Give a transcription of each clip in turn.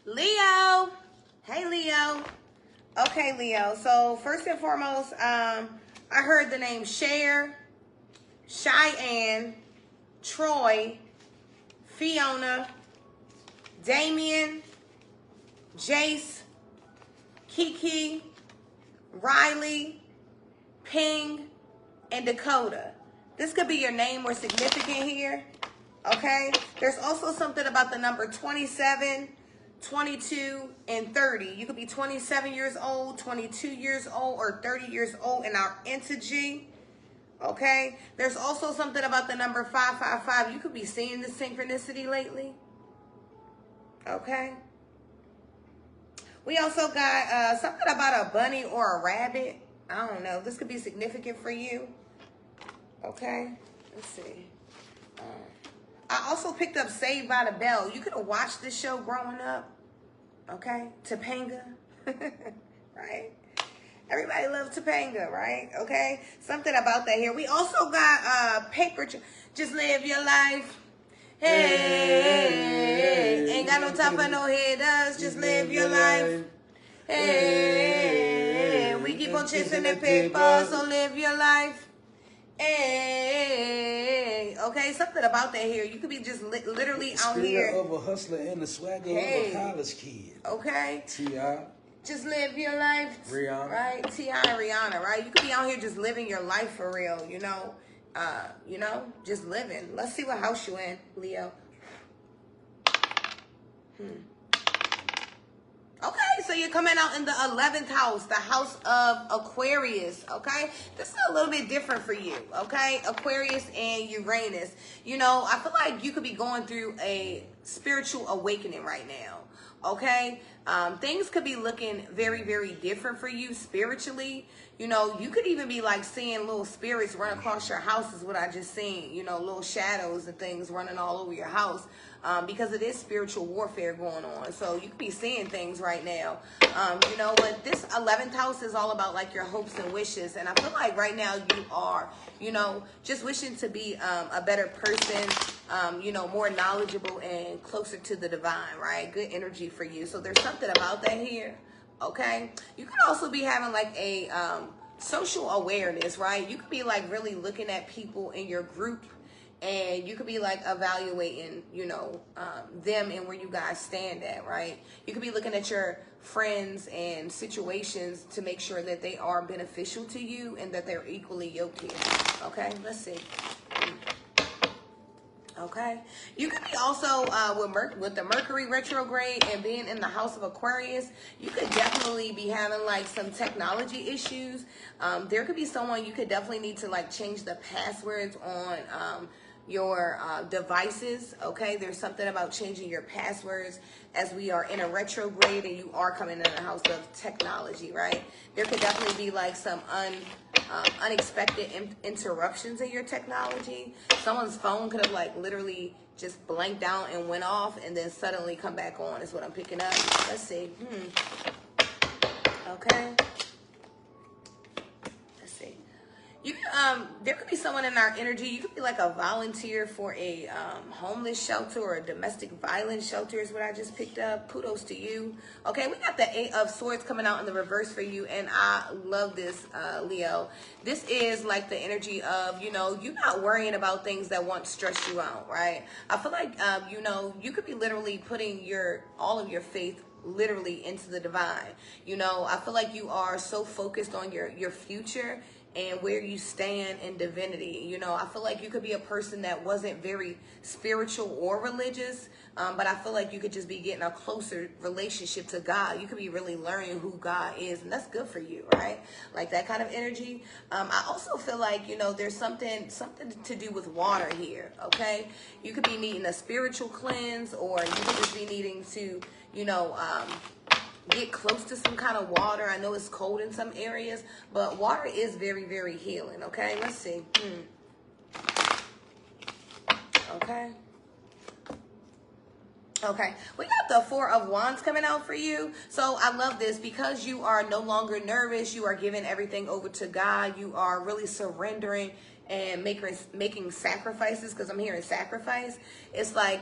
Leo. Hey, Leo. Okay, Leo. So first and foremost, I heard the name Cher, Cheyenne, Troy, Fiona, Damien, Jace, Kiki, Riley, Ping, and Dakota. This could be your name or significant here. Okay? There's also something about the number 27, 22, and 30. You could be 27 years old, 22 years old, or 30 years old in our entity. Okay? There's also something about the number 555. You could be seeing this synchronicity lately. Okay? We also got something about a bunny or a rabbit. I don't know. This could be significant for you. Okay? Let's see. I also picked up Saved by the Bell. You could have watched this show growing up. Okay? Topanga. Right? Everybody loves Topanga, right? Okay? Something about that here. We also got paper. Just live your life. Hey, ain't got no top for no headers. Just live your life. Hey, we keep on chasing the paper, so live your life. Hey, okay, something about that here. You could be just literally out here. The spirit of a hustler and the swagger of a college kid. Okay. T.I. Just live your life. Rihanna. Right? T.I. and Rihanna, right? You could be out here just living your life for real, you know? Just living. Let's see what house you in, Leo. Okay, so you're coming out in the 11th house, the house of Aquarius, okay? This is a little bit different for you, okay? Aquarius and Uranus. You know, I feel like you could be going through a spiritual awakening right now, okay? Things could be looking very, very different for you spiritually. You know, you could even be like seeing little spirits run across your house is what I just seen. You know, little shadows and things running all over your house. Because it is spiritual warfare going on. So you could be seeing things right now. You know, but this 11th house is all about like your hopes and wishes. And I feel like right now you are, you know, just wishing to be a better person, you know, more knowledgeable and closer to the divine, right? Good energy for you. So there's something about that here, okay? You could also be having like a social awareness, right? You could be like really looking at people in your group. And you could be like evaluating, you know, them and where you guys stand at, right? You could be looking at your friends and situations to make sure that they are beneficial to you and that they're equally yoked here. Okay, let's see. Okay, you could be also with the Mercury retrograde and being in the house of Aquarius, you could definitely be having like some technology issues. There could be someone you could definitely need to like change the passwords on your devices. Okay, there's something about changing your passwords as we are in a retrograde and you are coming in the house of technology, right? There could definitely be like some unexpected interruptions in your technology. Someone's phone could have like literally just blanked out and went off and then suddenly come back on is what I'm picking up. Let's see. Okay. Let's see. You there could be someone in our energy. You could be like a volunteer for a homeless shelter or a domestic violence shelter is what I just picked up. Kudos to you. Okay, we got the 8 of Swords coming out in the reverse for you, and I love this, Leo. This is like the energy of, you know, you're not worrying about things that once stress you out, right? I feel like, you know, you could be literally putting all of your faith literally into the divine. You know, I feel like you are so focused on your future and where you stand in divinity. You know, I feel like you could be a person that wasn't very spiritual or religious, but I feel like you could just be getting a closer relationship to God. You could be really learning who God is, and that's good for you, right? Like that kind of energy. I also feel like, you know, there's something to do with water here, okay? You could be needing a spiritual cleanse, or you could just be needing to, you know, get close to some kind of water. I know it's cold in some areas, but water is very, very healing, okay? Let's see. Okay. Okay, we got the 4 of Wands coming out for you. So I love this because you are no longer nervous. You are giving everything over to God. You are really surrendering and making sacrifices, because I'm hearing sacrifice. It's like,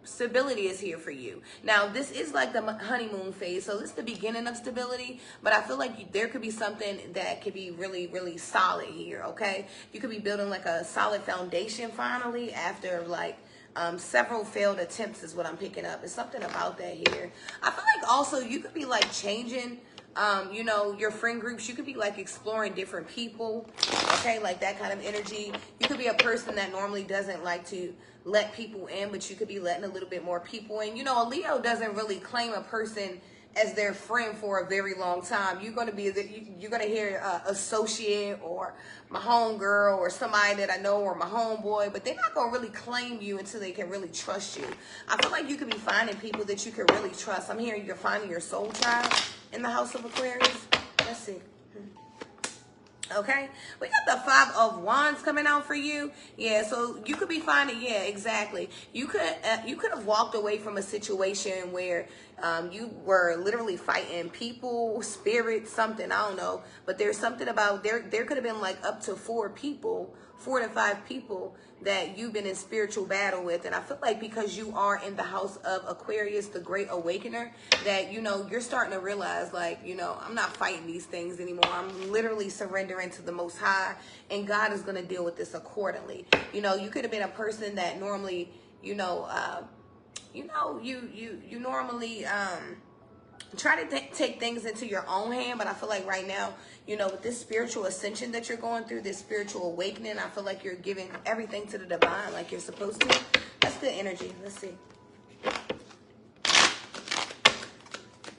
stability is here for you. Now, this is like the honeymoon phase, so this is the beginning of stability, but I feel like there could be something that could be really, really solid here, okay? You could be building like a solid foundation finally after like several failed attempts is what I'm picking up. It's something about that here. I feel like also you could be like changing your friend groups. You could be like exploring different people, okay, like that kind of energy. You could be a person that normally doesn't like to let people in, but you could be letting a little bit more people in. A Leo doesn't really claim a person as their friend for a very long time. You're going to hear associate or my homegirl or somebody that I know or my homeboy, but they're not going to really claim you until they can really trust you. I feel like you could be finding people that you can really trust. I'm hearing you're finding your soul tribe in the house of Aquarius. Let's see. Okay, we got the 5 of Wands coming out for you. Yeah, so you could be finding, yeah, exactly. You could have walked away from a situation where you were literally fighting people, spirits, something, I don't know. But there's something about, there could have been like up to 4 to 5 people that you've been in spiritual battle with. And I feel like because you are in the house of Aquarius, the great awakener, that, you're starting to realize like, I'm not fighting these things anymore. I'm literally surrendering to the Most High, and God is going to deal with this accordingly. You could have been a person that normally, you normally try to take things into your own hand, but I feel like right now, with this spiritual ascension that you're going through, this spiritual awakening, I feel like you're giving everything to the divine like you're supposed to. That's good energy. Let's see.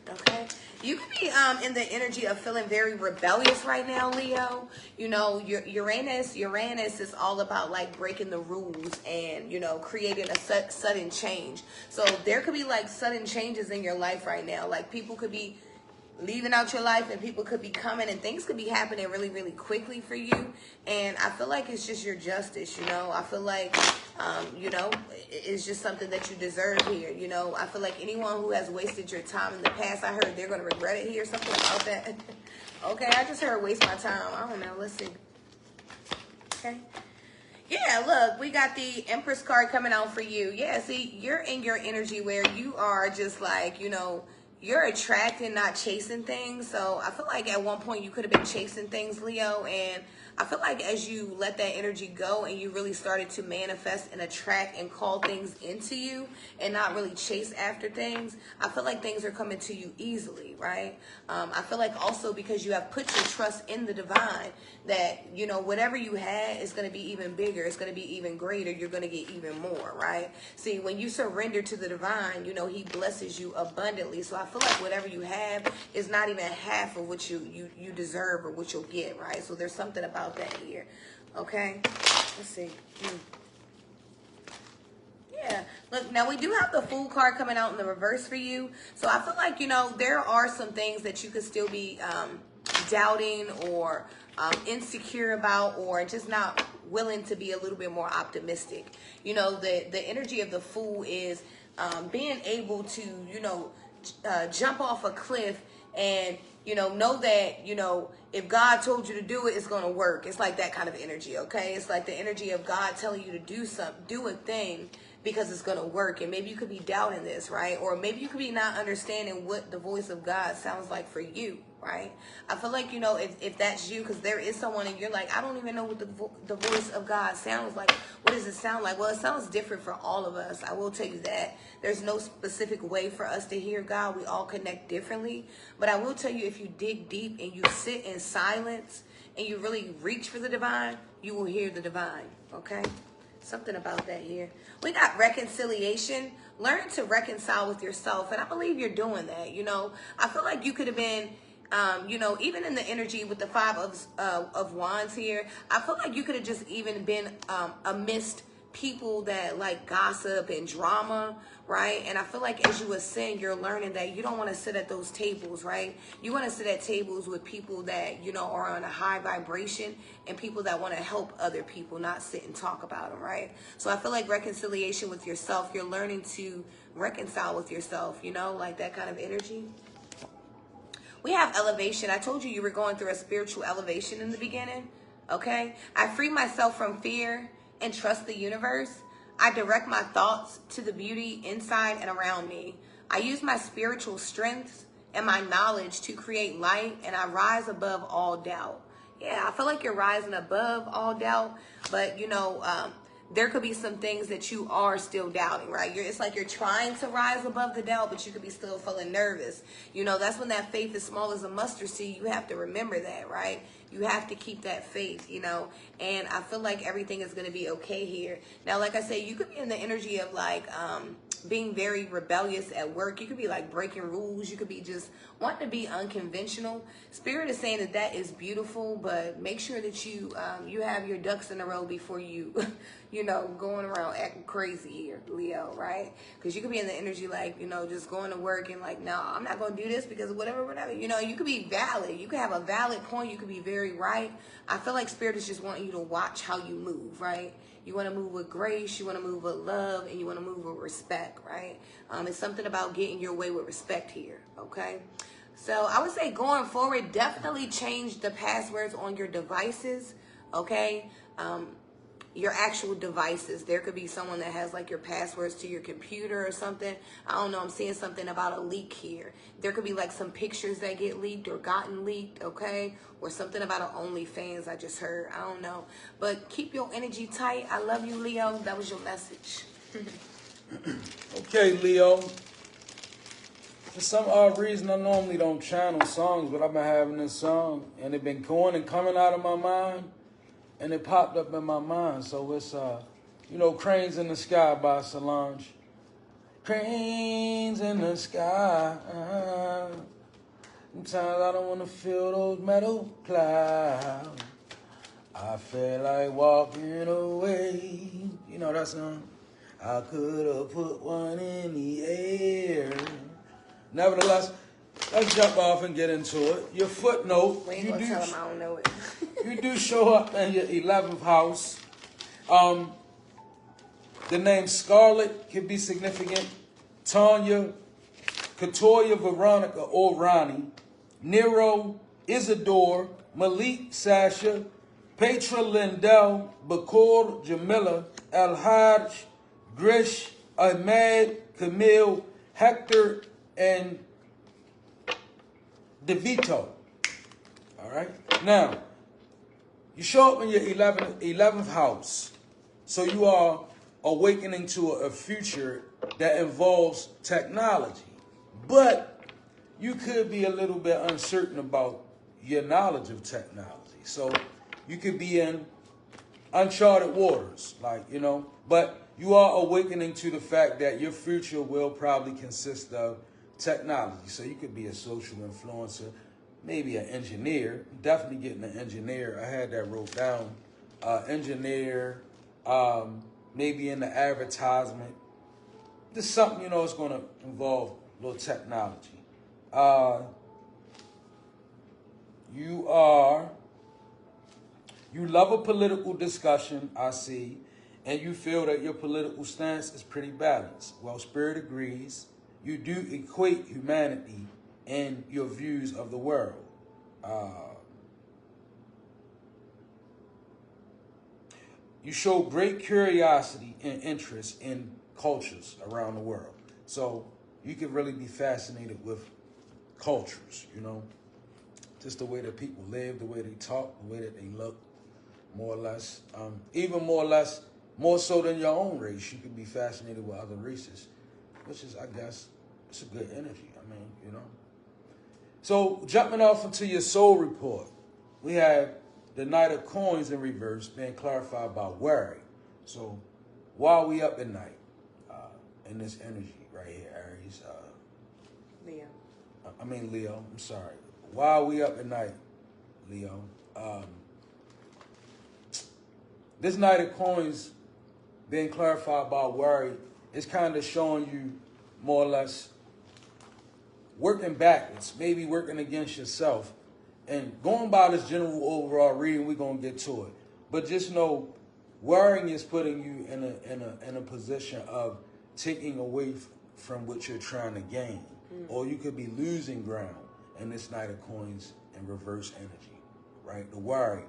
Okay. You could be in the energy of feeling very rebellious right now, Leo. Your Uranus is all about like breaking the rules and, creating a sudden change. So there could be like sudden changes in your life right now. Like people could be leaving out your life and people could be coming and things could be happening really, really quickly for you. And I feel like it's just your justice, I feel like, it's just something that you deserve here. I feel like anyone who has wasted your time in the past, I heard they're going to regret it here, something about that. Okay, I just heard waste my time. I don't know. Let's see. Okay. Yeah, look, we got the Empress card coming out for you. Yeah, see, you're in your energy where you are just like, you're attracting, not chasing things. So I feel like at one point you could have been chasing things, Leo. And I feel like as you let that energy go and you really started to manifest and attract and call things into you and not really chase after things, I feel like things are coming to you easily, right? I feel like also because you have put your trust in the divine that, whatever you had is going to be even bigger. It's going to be even greater. You're going to get even more, right? See, when you surrender to the divine, he blesses you abundantly. So I feel like whatever you have is not even half of what you deserve or what you'll get, right? So there's something about that here. Okay, let's see. Yeah, look, now we do have the Fool card coming out in the reverse for you. So I feel like, there are some things that you could still be doubting or insecure about, or just not willing to be a little bit more optimistic. The energy of the Fool is being able to, jump off a cliff and, know that, if God told you to do it, it's going to work. It's like that kind of energy, okay? It's like the energy of God telling you to do a thing because it's going to work. And maybe you could be doubting this, right? Or maybe you could be not understanding what the voice of God sounds like for you, right? I feel like, if that's you, because there is someone and you're like, I don't even know what the voice of God sounds like. What does it sound like? Well, it sounds different for all of us. I will tell you that. There's no specific way for us to hear God. We all connect differently. But I will tell you, if you dig deep and you sit in silence and you really reach for the divine, you will hear the divine, okay? Something about that here. We got reconciliation. Learn to reconcile with yourself. And I believe you're doing that. I feel like you could have been, even in the energy with the 5 of Wands here, I feel like you could have just even been amidst people that like gossip and drama, right? And I feel like as you ascend, you're learning that you don't want to sit at those tables, right? You want to sit at tables with people that, are on a high vibration and people that want to help other people, not sit and talk about them, right? So I feel like reconciliation with yourself, you're learning to reconcile with yourself, like that kind of energy. We have elevation. I told you were going through a spiritual elevation in the beginning. Okay? I free myself from fear and trust the universe. I direct my thoughts to the beauty inside and around me. I use my spiritual strengths and my knowledge to create light, and I rise above all doubt. Yeah, I feel like you're rising above all doubt, but there could be some things that you are still doubting, right? It's like you're trying to rise above the doubt, but you could be still feeling nervous. That's when that faith is small as a mustard seed. You have to remember that, right? You have to keep that faith, and I feel like everything is going to be okay here. Now, like I say, you could be in the energy of like, being very rebellious at work. You could be like breaking rules. You could be just wanting to be unconventional. Spirit is saying that is beautiful, but make sure that you have your ducks in a row before you, going around acting crazy here, Leo, right? Because you could be in the energy like, just going to work and like, no, I'm not going to do this because whatever. You could be valid. You could have a valid point. You could be very right. I feel like Spirit is just wanting you to watch how you move, right? You want to move with grace, you want to move with love, and you want to move with respect, right? It's something about getting your way with respect here, okay? So I would say going forward, definitely change the passwords on your devices, okay? Your actual devices. There could be someone that has like your passwords to your computer or something. I don't know. I'm seeing something about a leak here. There could be like some pictures that get leaked or gotten leaked, okay? Or something about an OnlyFans I just heard. I don't know. But keep your energy tight. I love you, Leo. That was your message. Okay, Leo. For some odd reason, I normally don't channel songs, but I've been having this song, and it's been going and coming out of my mind. And it popped up in my mind. So it's, Cranes in the Sky by Solange. Cranes in the sky. Sometimes I don't want to feel those metal clouds. I feel like walking away. You know that song? I could have put one in the air. Nevertheless, let's jump off and get into it. Your footnote. We ain't gonna tell him I don't know it. You do show up in your 11th house. The name Scarlet can be significant. Tanya, Katoya, Veronica, or Ronnie, Nero, Isidore, Malik, Sasha, Petra, Lindell, Bakor, Jamila, El Hajj, Grish, Ahmed, Camille, Hector, and DeVito. All right? Now, you show up in your 11th house, so you are awakening to a future that involves technology. But you could be a little bit uncertain about your knowledge of technology. So you could be in uncharted waters, but you are awakening to the fact that your future will probably consist of technology. So you could be a social influencer, maybe an engineer, definitely getting an engineer. I had that wrote down. Engineer, maybe in the advertisement. Just something, it's going to involve a little technology. You love a political discussion, I see, and you feel that your political stance is pretty balanced. Well, Spirit agrees. You do equate humanity and your views of the world. You show great curiosity and interest in cultures around the world. So you can really be fascinated with cultures, just the way that people live, the way they talk, the way that they look, more or less. Even more so than your own race. You can be fascinated with other races, which is, I guess, it's a good energy. So jumping off into your soul report, we have the Knight of Coins in reverse being clarified by worry. So why are we up at night in this energy right here, Aries? Leo. I'm sorry. Why are we up at night, Leo? This Knight of Coins being clarified by worry is kind of showing you more or less working backwards, maybe working against yourself. And going by this general overall reading, we're going to get to it. But just know, worrying is putting you in a position of taking away from what you're trying to gain. Or you could be losing ground in this Knight of Coins in reverse energy, right? The worry.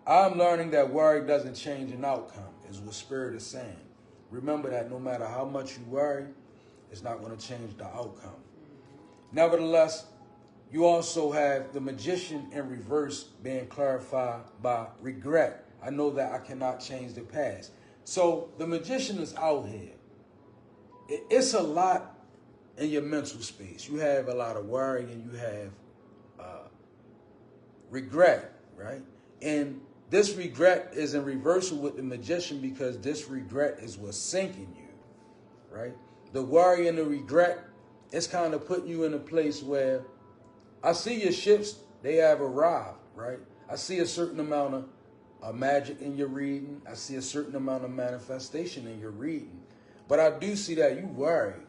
I'm learning that worry doesn't change an outcome, is what Spirit is saying. Remember that no matter how much you worry, it's not going to change the outcome. Nevertheless, you also have the Magician in reverse being clarified by regret. I know that I cannot change the past. So the Magician is out here. It's a lot in your mental space. You have a lot of worry and you have regret, right? And this regret is in reversal with the Magician because this regret is what's sinking you, right? The worry and the regret, it's kind of putting you in a place where I see your ships, they have arrived, right? I see a certain amount of magic in your reading. I see a certain amount of manifestation in your reading. But I do see that you worry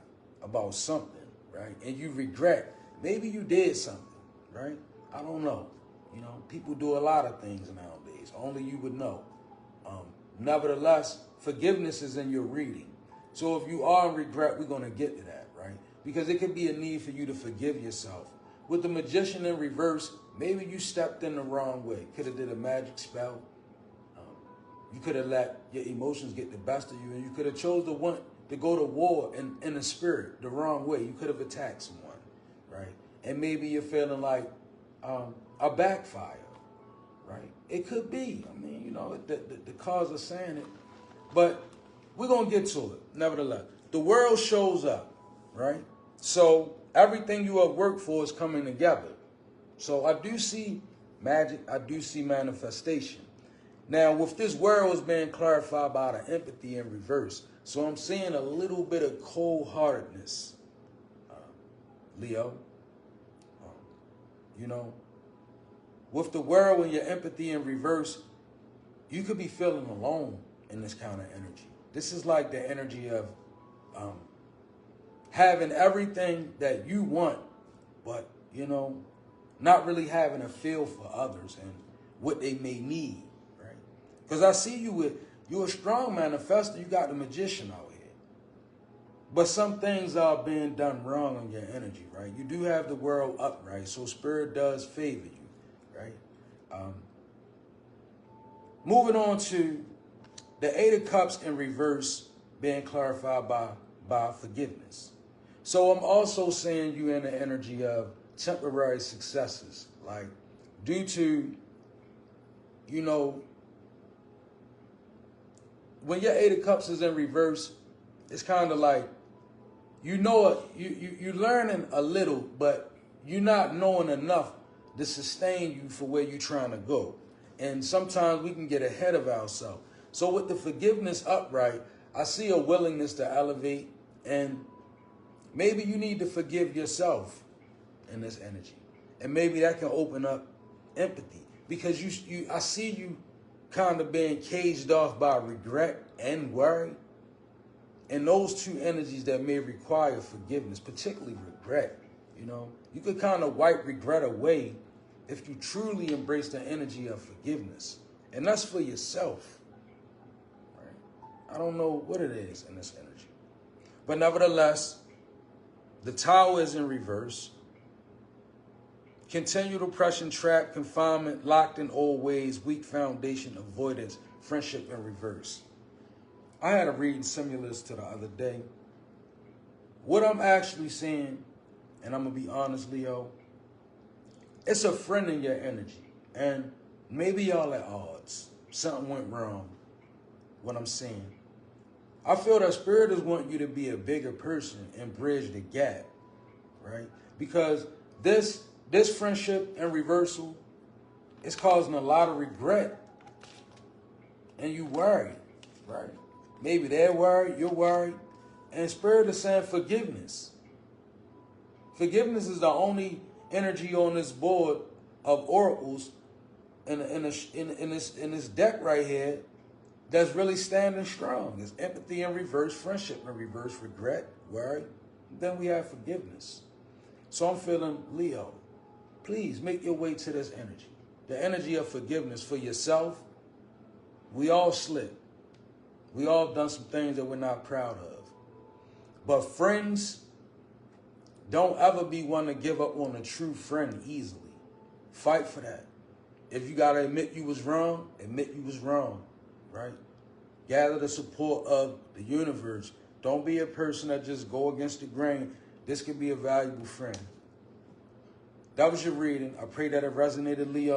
about something, right? And you regret. Maybe you did something, right? I don't know. You know, people do a lot of things nowadays. Only you would know. Nevertheless, forgiveness is in your reading. So if you are in regret, we're going to get to that, right? Because it could be a need for you to forgive yourself. With the Magician in reverse, maybe you stepped in the wrong way. Could have did a magic spell. You could have let your emotions get the best of you, and you could have chose to go to war in the spirit the wrong way. You could have attacked someone, right? And maybe you're feeling like a backfire, right? It could be. I mean, you know, the cards are saying it. But we're going to get to it, nevertheless. The world shows up, right? So everything you have worked for is coming together. So I do see magic. I do see manifestation. Now, with this world is being clarified by the empathy in reverse. So I'm seeing a little bit of cold-heartedness, Leo. You know, with the world and your empathy in reverse, you could be feeling alone in this kind of energy. This is like the energy of having everything that you want, but, you know, not really having a feel for others and what they may need, right? Because I see you're a strong manifester. You got the Magician out here. But some things are being done wrong in your energy, right? You do have the world upright, so Spirit does favor you, right? Moving on to the Eight of Cups in reverse being clarified by forgiveness. So I'm also seeing you in the energy of temporary successes, like due to, you know, when your Eight of Cups is in reverse, it's kind of like, you know, you're learning a little, but you're not knowing enough to sustain you for where you're trying to go. And sometimes we can get ahead of ourselves. So with the forgiveness upright, I see a willingness to elevate, and maybe you need to forgive yourself in this energy. And maybe that can open up empathy, because I see you kind of being caged off by regret and worry. And those two energies that may require forgiveness, particularly regret, you know, you could kind of wipe regret away if you truly embrace the energy of forgiveness. And that's for yourself. Right? I don't know what it is in this energy. But nevertheless, the Tower is in reverse. Continued oppression, trap, confinement, locked in old ways, weak foundation, avoidance, friendship in reverse. I had a reading similar to the other day. What I'm actually seeing, and I'm going to be honest, Leo, it's a friend in your energy. And maybe y'all at odds. Something went wrong, what I'm seeing. I feel that Spirit is wanting you to be a bigger person and bridge the gap, right? Because this friendship and reversal is causing a lot of regret. And you worry, right? Maybe they're worried, you're worried. And Spirit is saying forgiveness. Forgiveness is the only energy on this board of oracles in this deck right here that's really standing strong. It's empathy in reverse, friendship in reverse, regret, worry. Then we have forgiveness. So I'm feeling, Leo, please make your way to this energy. The energy of forgiveness for yourself. We all slip. We all done some things that we're not proud of. But friends, don't ever be one to give up on a true friend easily. Fight for that. If you got to admit you was wrong, admit you was wrong, right? Gather the support of the universe. Don't be a person that just go against the grain. This could be a valuable friend. That was your reading. I pray that it resonated, Leo.